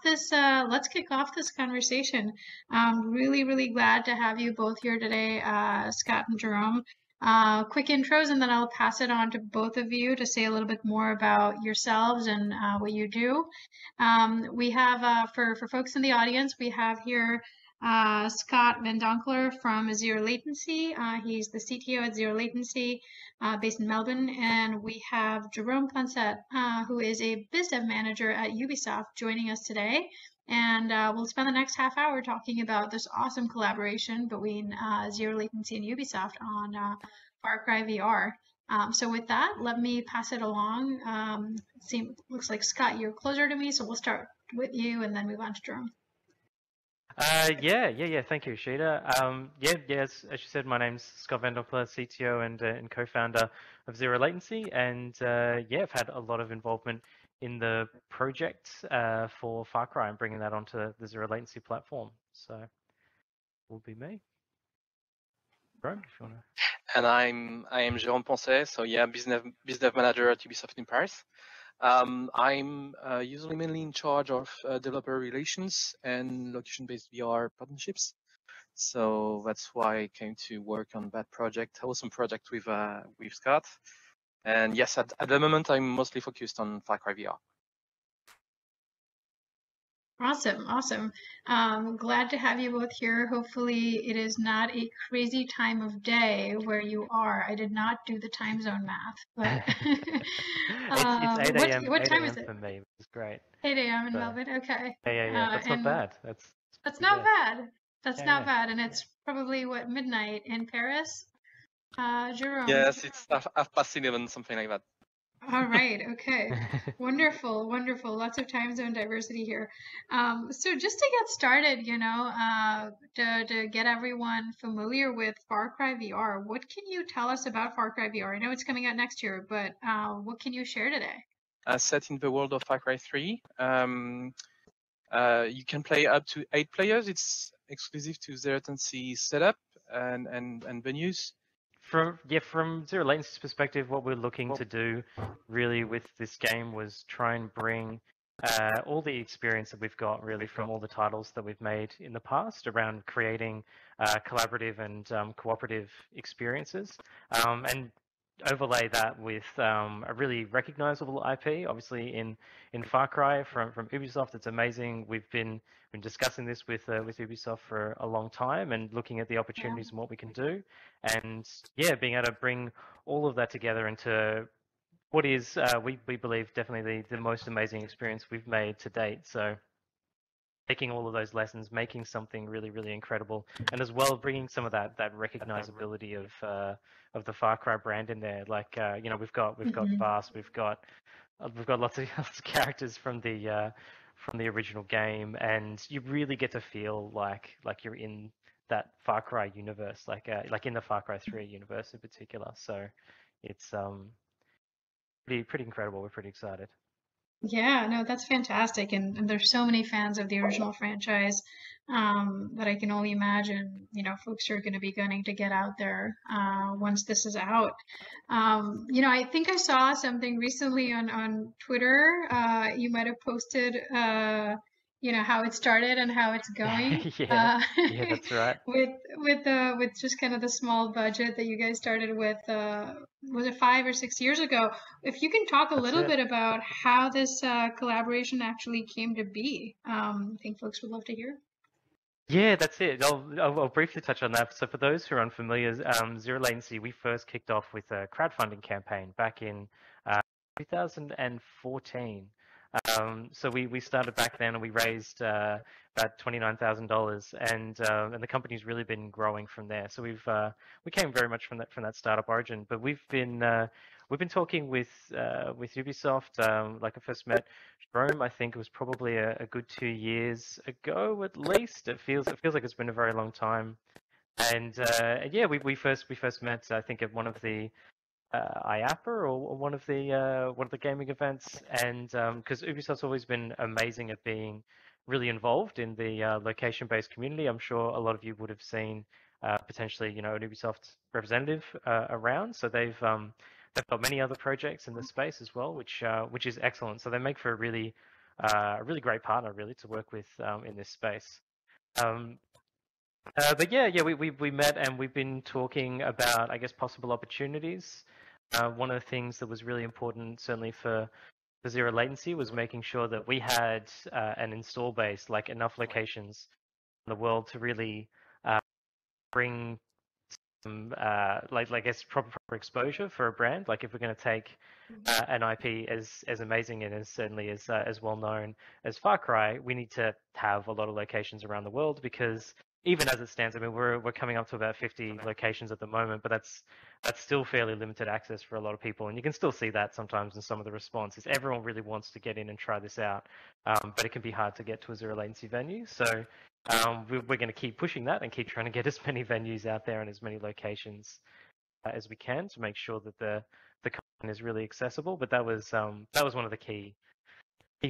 kick off this conversation. Really, really glad to have you both here today, Scott and Jerome. Quick intros, and then I'll pass it on to both of you to say a little bit more about yourselves and what you do. We have, for folks in the audience, we have here Scott Van Donkler from Zero Latency. He's the CTO at Zero Latency, based in Melbourne. And we have Jerome Plancet, who is a biz dev manager at Ubisoft, joining us today. And we'll spend the next half hour talking about this awesome collaboration between Zero Latency and Ubisoft on Far Cry VR. So with that, let me pass it along. Looks like Scott, you're closer to me, so we'll start with you and then move on to Jerome. Yeah. Thank you, Sheeta. As you said, my name's Scott Van Donkler, CTO and co-founder of Zero Latency, and I've had a lot of involvement in the project for Far Cry and bringing that onto the Zero Latency platform. So, will be me. Jerome, if you want to. And I am Jérôme Poncet, so business dev manager at Ubisoft in Paris. I'm usually mainly in charge of developer relations and location-based VR partnerships. So that's why I came to work on that project, awesome project with Scott. And yes, at the moment, I'm mostly focused on Far Cry VR. Awesome. Glad to have you both here. Hopefully it is not a crazy time of day where you are. I did not do the time zone math, but it's 8 a.m. What time is it? For me, which is great. 8 a.m. in Melbourne. Okay. Yeah. That's not bad. That's not bad. That's not bad, and it's probably what, midnight in Paris. Jerome. Yes, it's 11:30, something like that. All right. Okay. Wonderful. Lots of time zone diversity here. So just to get started, to get everyone familiar with Far Cry VR, what can you tell us about Far Cry VR? I know it's coming out next year, but what can you share today? Set in the world of Far Cry 3. You can play up to 8 players. It's exclusive to Zero Latency setup and venues. From Zero Latency's perspective, what we're looking to do really with this game was try and bring all the experience that we've got really from all the titles that we've made in the past around creating collaborative and cooperative experiences, and overlay that with a really recognizable IP. Obviously, in Far Cry from Ubisoft, it's amazing. We've been discussing this with Ubisoft for a long time and looking at the opportunities and what we can do, and being able to bring all of that together into what is we believe definitely the most amazing experience we've made to date. So, taking all of those lessons, making something really, really incredible, and as well bringing some of that recognizability of the Far Cry brand in there. Like we've got Vast, we've got lots of characters from the original game, and you really get to feel like you're in that Far Cry universe, like in the Far Cry 3 universe in particular. So it's pretty incredible. We're pretty excited. Yeah, no, that's fantastic. And there's so many fans of the original franchise that I can only imagine, folks are going to be gunning to get out there once this is out. I think I saw something recently on Twitter. You might have posted, how it started and how it's going. Yeah, that's right. with just kind of the small budget that you guys started with, was it 5 or 6 years ago? If you can talk a little bit about how this collaboration actually came to be, I think folks would love to hear. Yeah, that's it. I'll briefly touch on that. So for those who are unfamiliar, Zero Latency, we first kicked off with a crowdfunding campaign back in 2014. So we started back then, and we raised about $29,000, and the company's really been growing from there. So we came very much from that startup origin. But we've been talking with Ubisoft. Like I first met Jerome, I think it was probably a good 2 years ago at least. It feels like it's been a very long time. And we first met, I think, at one of the IAPA or one of the gaming events, and because Ubisoft's always been amazing at being really involved in the location-based community. I'm sure a lot of you would have seen potentially an Ubisoft representative around. So they've got many other projects in the space as well, which is excellent. So they make for a really a really great partner, really, to work with in this space. But yeah, we met and we've been talking about, I guess, possible opportunities. One of the things that was really important, certainly for zero latency, was making sure that we had an install base, like enough locations in the world to really bring some, like I guess, proper exposure for a brand. Like if we're going to take an IP as amazing and as certainly as well known as Far Cry, we need to have a lot of locations around the world, because even as it stands, I mean, we're coming up to about 50 locations at the moment, but that's still fairly limited access for a lot of people, and you can still see that sometimes in some of the responses. Everyone really wants to get in and try this out, but it can be hard to get to a zero latency venue. So we're going to keep pushing that and keep trying to get as many venues out there and as many locations as we can to make sure that the content is really accessible. But that was one of the key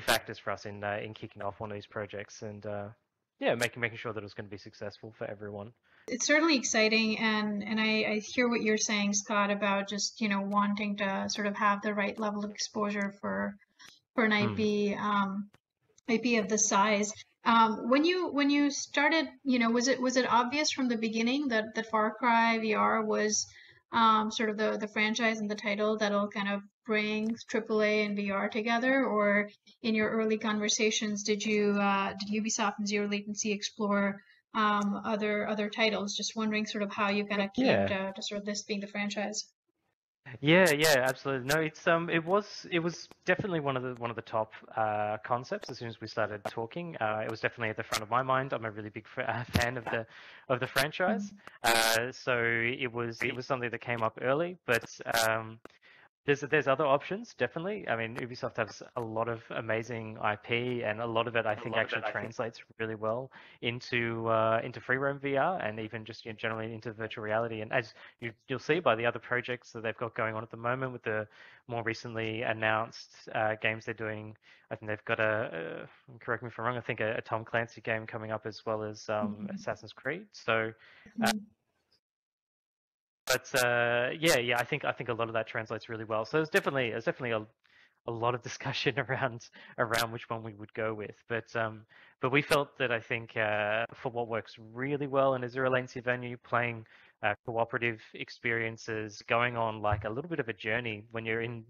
factors for us in kicking off one of these projects, and yeah, making sure that it was going to be successful for everyone. It's certainly exciting, and I hear what you're saying, Scott, about just wanting to sort of have the right level of exposure for an IP IP of this size. When you started, was it obvious from the beginning that Far Cry VR was sort of the franchise and the title that'll kind of bring AAA and VR together, or in your early conversations did Ubisoft and Zero Latency explore other titles? Just wondering sort of how you kind of came to sort of this being the franchise. Yeah, absolutely. No, it was definitely one of the top concepts as soon as we started talking. It was definitely at the front of my mind. I'm a really big fan of the franchise, so it was something that came up early. But there's other options, definitely. I mean, Ubisoft has a lot of amazing IP, and a lot of it I think actually translates really well into free roam VR, and even just generally into virtual reality. And as you'll see by the other projects that they've got going on at the moment, with the more recently announced games they're doing, I think they've got correct me if I'm wrong, I think a Tom Clancy game coming up, as well as Assassin's Creed. So. But yeah, I think a lot of that translates really well. So there's definitely a lot of discussion around which one we would go with. But we felt that, I think, for what works really well in a zero latency venue, playing cooperative experiences, going on like a little bit of a journey when you're in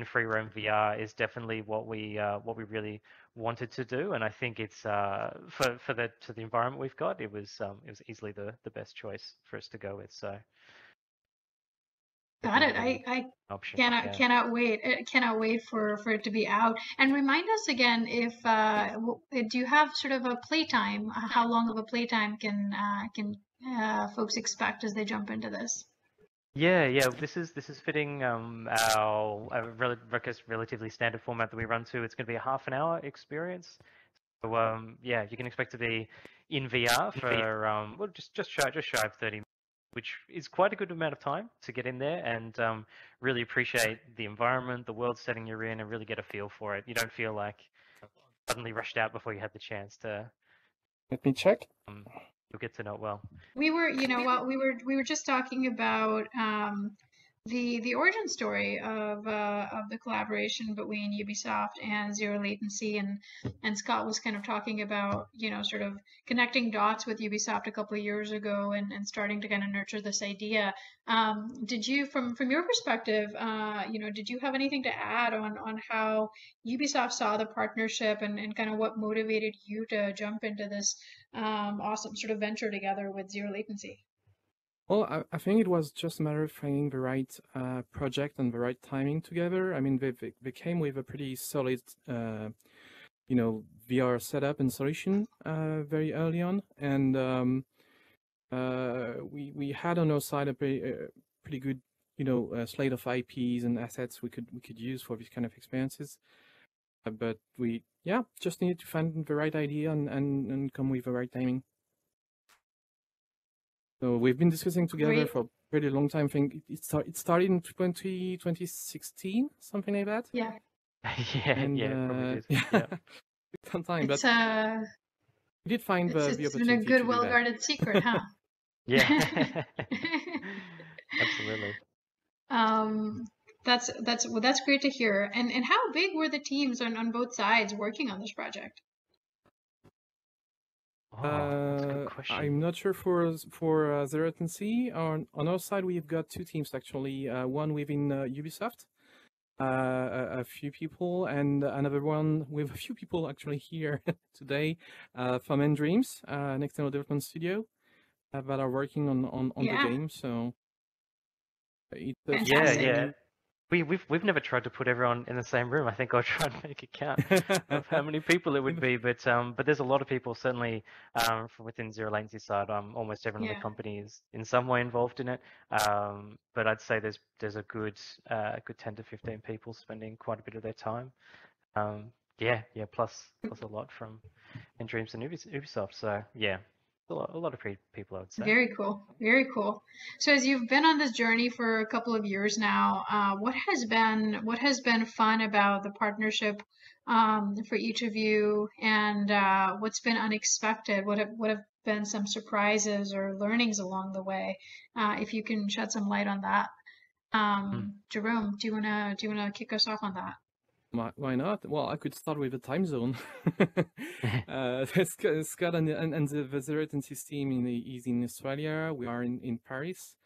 free roam VR, is definitely what we really wanted to do. And I think it's for the environment we've got, it was easily the best choice for us to go with. So. Got it. I cannot wait. Cannot wait for it to be out. And remind us again, if do you have sort of a playtime? How long of a playtime can folks expect as they jump into this? Yeah. This is fitting our relatively standard format that we run to. It's going to be a half an hour experience. So yeah, you can expect to be in VR for well, just shy of 30 minutes, which is quite a good amount of time to get in there and really appreciate the environment, the world setting you're in, and really get a feel for it. You don't feel like suddenly rushed out before you had the chance to. Let me check. You'll get to know it well. We were, we were just talking about the origin story of the collaboration between Ubisoft and Zero Latency, and Scott was kind of talking about sort of connecting dots with Ubisoft a couple of years ago and starting to kind of nurture this idea. Did you, from your perspective, did you have anything to add on how Ubisoft saw the partnership and kind of what motivated you to jump into this awesome sort of venture together with Zero Latency? Well, I think it was just a matter of finding the right project and the right timing together. I mean, they came with a pretty solid, VR setup and solution very early on, and we had on our side a pretty good, slate of IPs and assets we could use for these kind of experiences. But we just needed to find the right idea and come with the right timing. So we've been discussing together for a pretty long time. I think it started in 2016, something like that. Yeah. Probably did. Yeah. Some time, it's, but we did find the opportunity. It's been a good, well-guarded secret, huh? Yeah. Absolutely. That's great to hear. And how big were the teams on both sides working on this project? Oh, that's a good question. I'm not sure for the Latency. On our side, we've got two teams actually. One within Ubisoft, a few people, and another one with a few people actually here today from Dreams, an external development studio that are working on the Yeah. game. So it's a Fantastic. Yeah. We've never tried to put everyone in the same room. I think I'll try and make a count of how many people it would be, but there's a lot of people certainly from within Zero Latency side. Almost everyone in Yeah. the company is in some way involved in it. But I'd say there's a good 10 to 15 people spending quite a bit of their time. Yeah, plus a lot from Dreams and Ubisoft. So yeah, a lot of people, I would say. Very cool. Very cool. So as you've been on this journey for a couple of years now, what has been fun about the partnership for each of you, and what's been unexpected? What have been some surprises or learnings along the way? If you can shed some light on that. Jerome, do you wanna kick us off on that? Why not? Well, I could start with the time zone. Scott and the Latency team is in Australia. We are in Paris,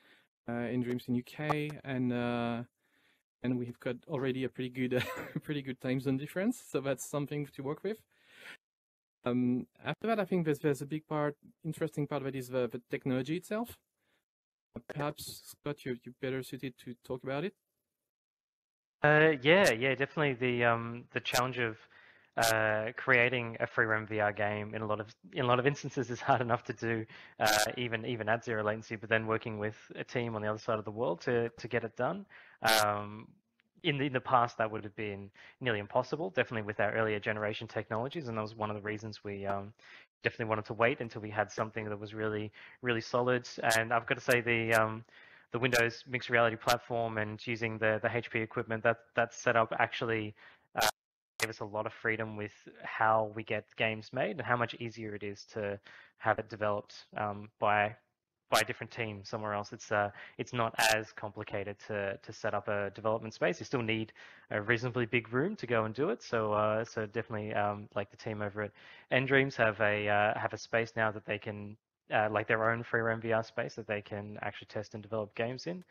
in Dreams in UK, and we've got already a pretty good pretty good time zone difference. So that's something to work with. After that, I think there's a big interesting part that is the technology itself. Perhaps Scott, you're better suited to talk about it. Yeah, definitely the challenge of creating a free roam VR game in a lot of instances is hard enough to do, even at Zero Latency. But then working with a team on the other side of the world to get it done. In the past, that would have been nearly impossible. Definitely with our earlier generation technologies, and that was one of the reasons we definitely wanted to wait until we had something that was really solid. And I've got to say the Windows mixed reality platform and using the HP equipment that setup actually gave us a lot of freedom with how we get games made and how much easier it is to have it developed by a different team somewhere else. It's not as complicated to set up a development space. You still need a reasonably big room to go and do it. So definitely like the team over at Dreams have a space now that they can like their own free roam VR space that they can actually test and develop games in.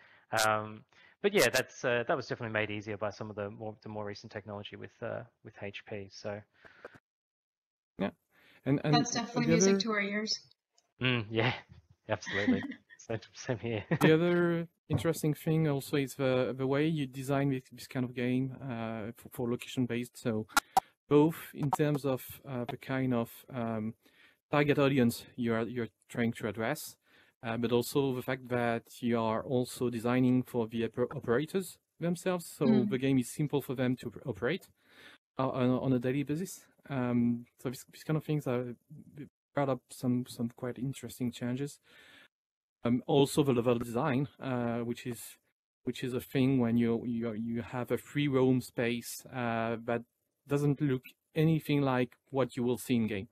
But yeah, that was definitely made easier by some of the more recent technology with HP. So yeah, and That's definitely music to our ears. Yeah, absolutely. Same here. The other interesting thing also is the way you design this kind of game for location based. So both in terms of the kind of target audience you're trying to address, but also the fact that you are also designing for the operators themselves. So the game is simple for them to operate on a daily basis. So these kind of things are brought up some quite interesting challenges. Also the level design, which is a thing when you have a free roam space that doesn't look anything like what you will see in game.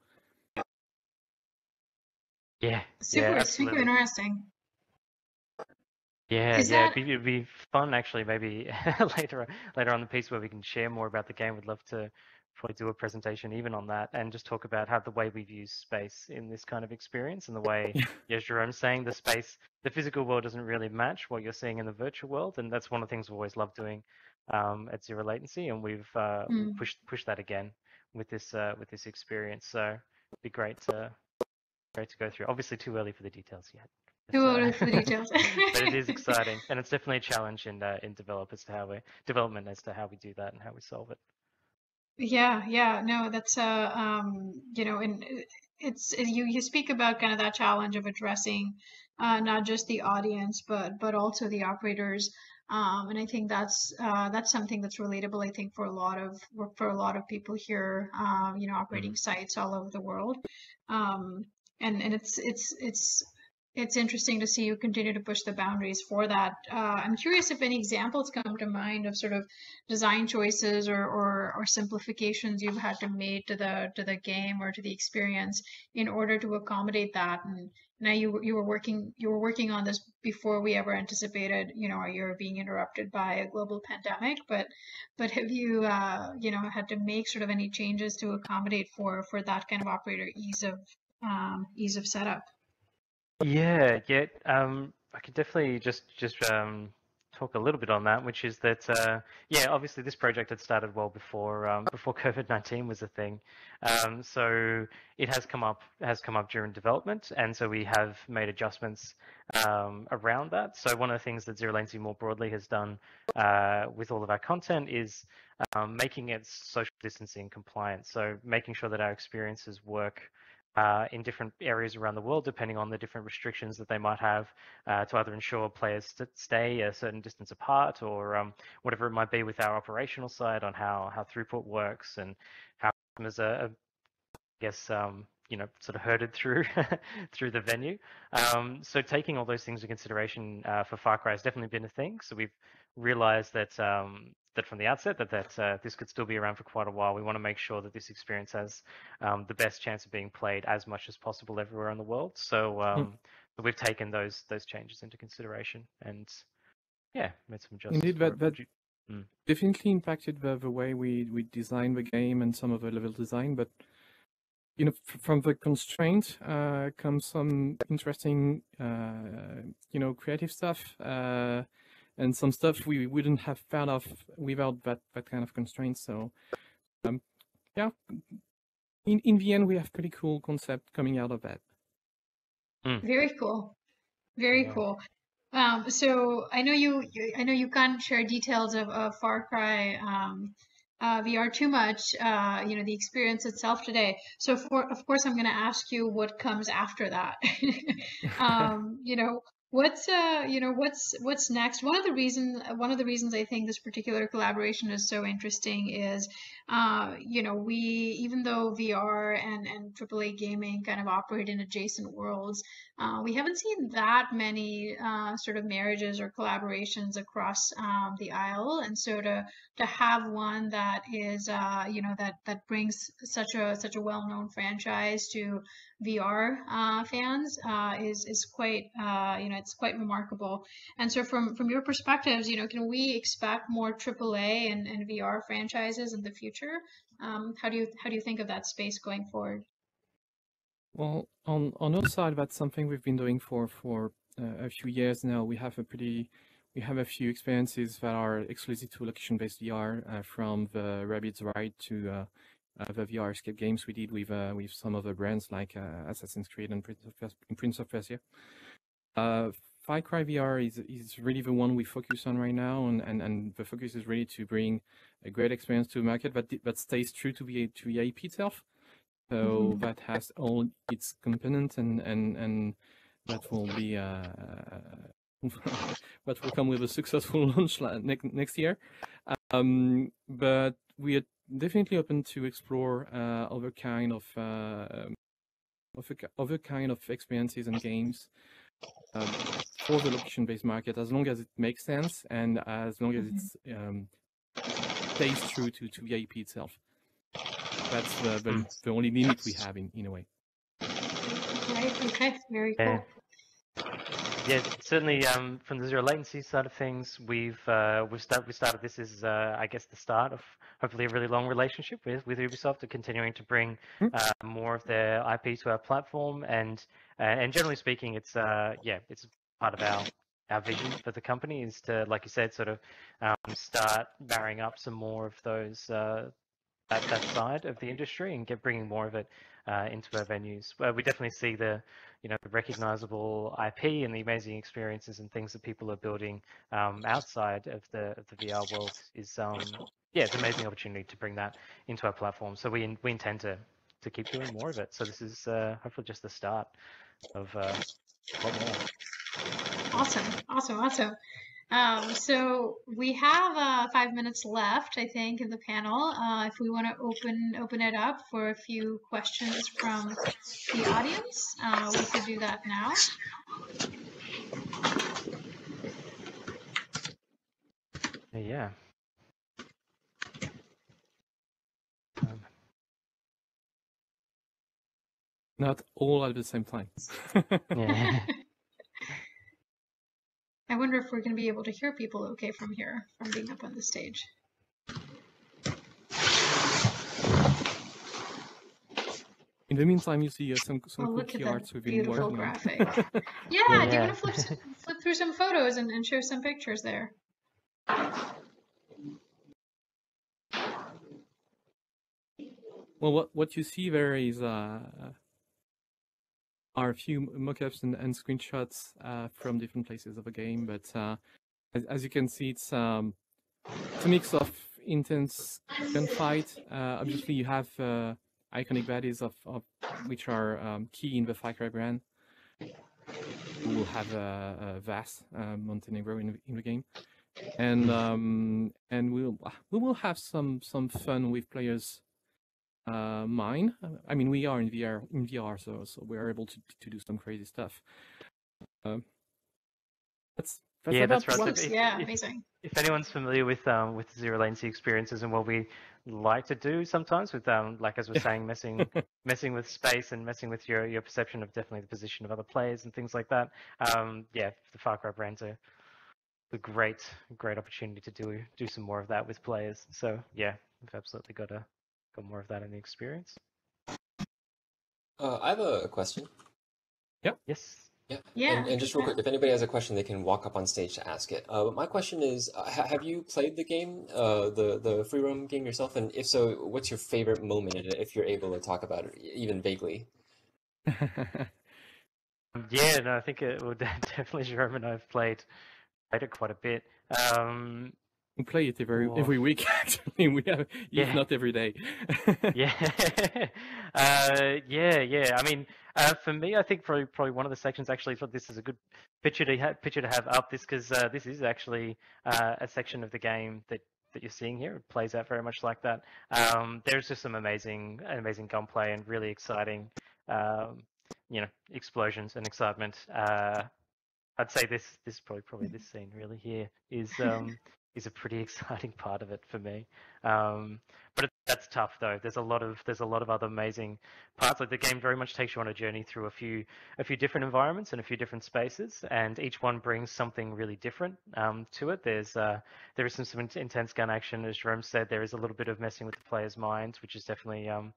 Yeah, Super interesting. Yeah, it'd be fun actually. Maybe later on in the piece where we can share more about the game. We'd love to probably do a presentation even on that and just talk about how the way we've used space in this kind of experience and the way, as Jerome's saying, the physical world doesn't really match what you're seeing in the virtual world, and that's one of the things we've always loved doing at Zero Latency, and we've pushed that again with this experience. So it'd be great to go through. Obviously, too early for the details yet. Too early for the details. But it is exciting, and it's definitely a challenge in development as to how we do that and how we solve it. Yeah, no, that's you know, and you speak about kind of that challenge of addressing not just the audience but also the operators, and I think that's something that's relatable, I think, for a lot of people here, you know, operating sites all over the world, and it's it's interesting to see you continue to push the boundaries for that. I'm curious if any examples come to mind of sort of design choices or simplifications you've had to make to the game or to the experience in order to accommodate that. And now you were working on this before we ever anticipated, a year being interrupted by a global pandemic. But have you had to make sort of any changes to accommodate for that kind of operator ease of setup? Yeah, yeah. I could definitely just talk a little bit on that, which is that yeah, obviously this project had started well before COVID-19 was a thing. So it has come up during development, and so we have made adjustments around that. So one of the things that Zero Latency more broadly has done with all of our content is making it social distancing compliant. So making sure that our experiences work in different areas around the world, depending on the different restrictions that they might have, to either ensure players stay a certain distance apart, or whatever it might be with our operational side on how throughput works and how customers are, I guess, sort of herded through through the venue. So taking all those things into consideration for Far Cry has definitely been a thing. So we've realized that that from the outset that this could still be around for quite a while. We want to make sure that this experience has the best chance of being played as much as possible everywhere in the world. So we've taken those changes into consideration and yeah, made some adjustments. Indeed, that definitely impacted the way we design the game and some of the level design, but from the constraint comes some interesting, creative stuff and some stuff we wouldn't have thought of without that kind of constraint. So, yeah, in the end, we have pretty cool concept coming out of that. Very cool. Very cool. So I know you can't share details of Far Cry VR too much, the experience itself today. So of course I'm going to ask you what comes after that. What's next? One of the reasons I think this particular collaboration is so interesting is, we, even though VR and AAA gaming kind of operate in adjacent worlds, we haven't seen that many sort of marriages or collaborations across the aisle, and so to have one that is that brings such a well-known franchise to VR fans is quite it's quite remarkable. And so from your perspectives, can we expect more AAA and VR franchises in the future? How do you think of that space going forward? Well, on our side, that's something we've been doing for a few years now. We have a few experiences that are exclusive to location-based VR, from the Rabbids Ride to the VR escape games we did with some other brands like Assassin's Creed and Prince of Persia. Far Cry VR is really the one we focus on right now, and the focus is really to bring a great experience to the market that stays true to the IP itself. So that has all its components, and that will be that will come with a successful launch next year. But we are definitely open to explore other kind of experiences and games for the location-based market, as long as it makes sense and as long as it stays true to the IP itself. That's the only limit we have in a way. Right. Okay. Very cool. Yeah, certainly. From the Zero Latency side of things, we started this as I guess the start of hopefully a really long relationship with Ubisoft, and continuing to bring more of their IP to our platform, and generally speaking, it's part of our vision for the company is to, like you said, sort of start marrying up some more of those that side of the industry and bringing more of it into our venues. We definitely see the recognizable IP and the amazing experiences and things that people are building outside of the VR world is it's an amazing opportunity to bring that into our platform. So we intend to keep doing more of it. So this is hopefully just the start of a lot more. Awesome. So we have 5 minutes left, I think, in the panel. If we want to open it up for a few questions from the audience, we could do that now. Yeah. Not all at the same time. Yeah. I wonder if we're going to be able to hear people okay from here, from being up on the stage. In the meantime, you see some Oh, cool look at key that arts we've been beautiful working on. graphic. Yeah, do you want to Yeah. flip through some photos and show some pictures there? Well, what you see there is are a few mockups and screenshots from different places of the game, but as you can see, it's a mix of intense gunfight. Obviously, you have iconic baddies of which are key in the Far Cry brand. We will have Vas Montenegro in the game, and we will have some fun with players. Mine. I mean, we are in VR, so we are able to do some crazy stuff. That's Yeah, about that's right. what. So Yeah, amazing. if anyone's familiar with zero latency experiences and what we like to do sometimes with like as we're saying, messing with space and messing with your perception of definitely the position of other players and things like that. Yeah, the Far Cry brands are a great opportunity to do some more of that with players. So yeah, we've absolutely got more of that in the experience. I have a question. Yep. Yes. Yeah. And just real quick, if anybody has a question, they can walk up on stage to ask it. But my question is, have you played the game, the free roam game yourself? And if so, what's your favorite moment in it, if you're able to talk about it, even vaguely? Yeah, no, I think it will definitely. Jerome and I've played it quite a bit. We play it every week. Actually, we have, if not every day. Yeah. Yeah. I mean, for me, I think probably one of the sections actually thought this is a good picture to have up. This because this is actually a section of the game that you're seeing here. It plays out very much like that. There's just some amazing gunplay and really exciting, explosions and excitement. I'd say this probably this scene really here is a pretty exciting part of it for me. But that's tough though. There's a lot of other amazing parts. Like the game very much takes you on a journey through a few different environments and a few different spaces, and each one brings something really different to it. There is some intense gun action, as Jerome said. There is a little bit of messing with the player's mind, which is definitely an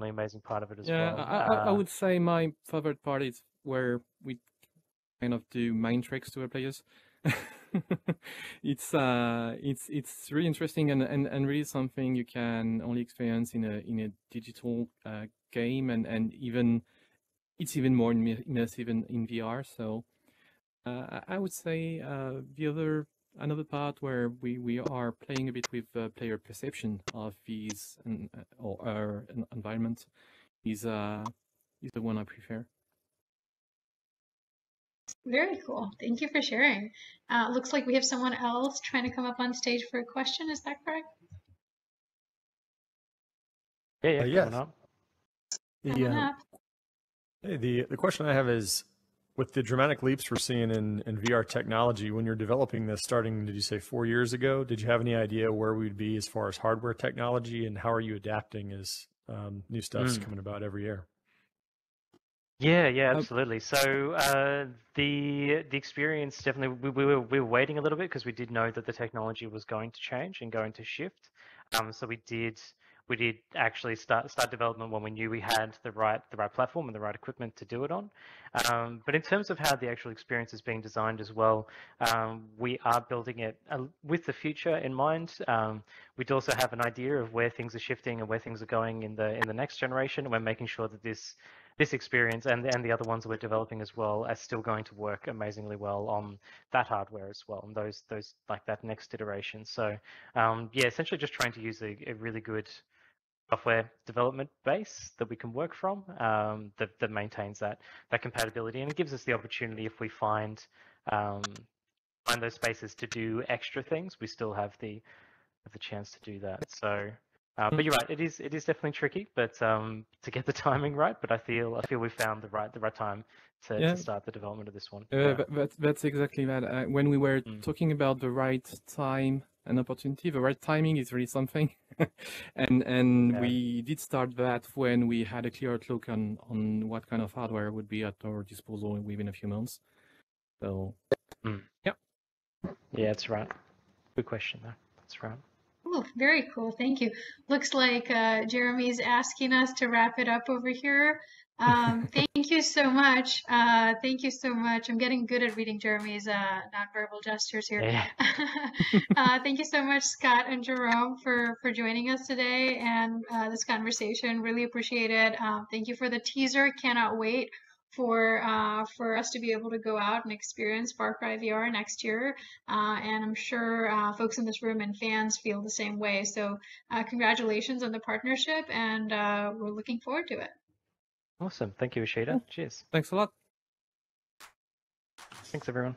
amazing part of it as well. I would say my favorite part is where we kind of do mind tricks to our players. It's really interesting and really something you can only experience in a digital game, and it's even more immersive in VR. So I would say another part where we are playing a bit with player perception of these or our environment is the one I prefer. Very cool. Thank you for sharing. Looks like we have someone else trying to come up on stage for a question. Is that correct? Yeah. Yes. Coming up. Coming up. The question I have is, with the dramatic leaps we're seeing in VR technology, when you're developing this starting, did you say 4 years ago, did you have any idea where we'd be as far as hardware technology, and how are you adapting as new stuff's coming about every year? Yeah, absolutely. So the experience definitely we were waiting a little bit because we did know that the technology was going to change and going to shift. So we did actually start development when we knew we had the right platform and the right equipment to do it on. But in terms of how the actual experience is being designed as well, we are building it with the future in mind. We do also have an idea of where things are shifting and where things are going in the next generation, and we're making sure that this experience and the other ones that we're developing as well are still going to work amazingly well on that hardware as well, and those like that next iteration. So yeah, essentially just trying to use a really good software development base that we can work from, that maintains that compatibility, and it gives us the opportunity if we find find those spaces to do extra things, we still have the chance to do that. So, but you're right, it is definitely tricky, but to get the timing right. But I feel we found the right time to start the development of this one. That's exactly that. When we were talking about the right time and opportunity, the right timing is really something, and we did start that when we had a clear outlook on what kind of hardware would be at our disposal within a few months. So, yeah, that's right. Good question, though. That's right. Oh, very cool. Thank you. Looks like Jeremy's asking us to wrap it up over here. Thank you so much. Thank you so much. I'm getting good at reading Jeremy's nonverbal gestures here. Yeah. Thank you so much, Scott and Jerome, for joining us today and this conversation. Really appreciate it. Thank you for the teaser. Cannot wait for us to be able to go out and experience Far Cry VR next year. And I'm sure folks in this room and fans feel the same way. So congratulations on the partnership, and we're looking forward to it. Awesome. Thank you, Ishida. Cheers. Thanks a lot. Thanks, everyone.